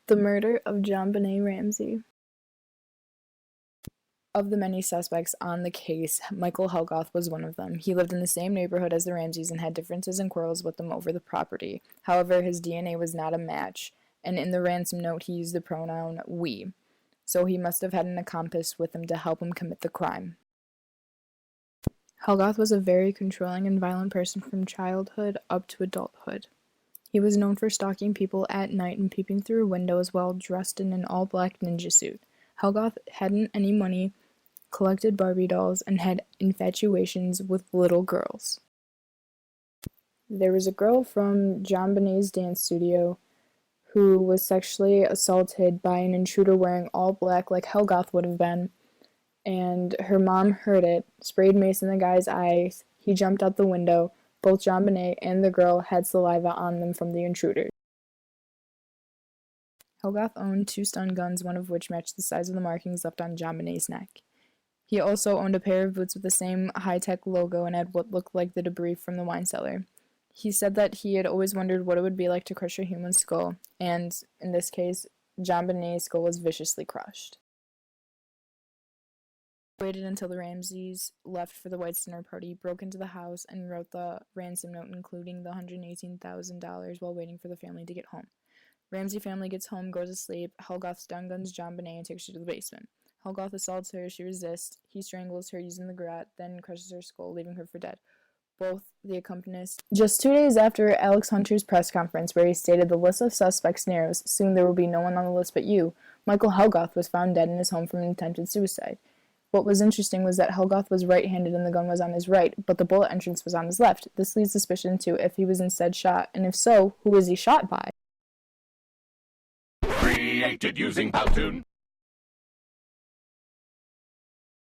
The murder of JonBenet Ramsey. Of the many suspects on the case, Michael Helgoth was one of them. He lived in the same neighborhood as the Ramseys and had differences and quarrels with them over the property. However, his DNA was not a match, and in the ransom note he used the pronoun we, so he must have had an accomplice with him to help him commit the crime. Helgoth was a very controlling and violent person from childhood up to adulthood. He was known for stalking people at night and peeping through windows while dressed in an all-black ninja suit. Helgoth hadn't any money, collected Barbie dolls, and had infatuations with little girls. There was a girl from JonBenet's dance studio who was sexually assaulted by an intruder wearing all black like Helgoth would have been, and her mom heard it, sprayed mace in the guy's eyes. He jumped out the window. Both JonBenet and the girl had saliva on them from the intruder. Helgoth owned 2 stun guns, one of which matched the size of the markings left on JonBenet's neck. He also owned a pair of boots with the same high-tech logo and had what looked like the debris from the wine cellar. He said that he had always wondered what it would be like to crush a human skull, and, in this case, JonBenet's skull was viciously crushed. He waited until the Ramseys left for the White dinner party, broke into the house, and wrote the ransom note, including the $118,000, while waiting for the family to get home. Ramsey family gets home, goes to sleep. Helgoth stun guns JonBenet and takes her to the basement. Helgoth assaults her, she resists. He strangles her using the garrote, then crushes her skull, leaving her for dead. Both the accomplices. Just 2 days after Alex Hunter's press conference, where he stated the list of suspects narrows, soon there will be no one on the list but you, Michael Helgoth was found dead in his home from an attempted suicide. What was interesting was that Helgoth was right-handed and the gun was on his right, but the bullet entrance was on his left. This leads suspicion to if he was instead shot, and if so, who was he shot by? Created using Powtoon.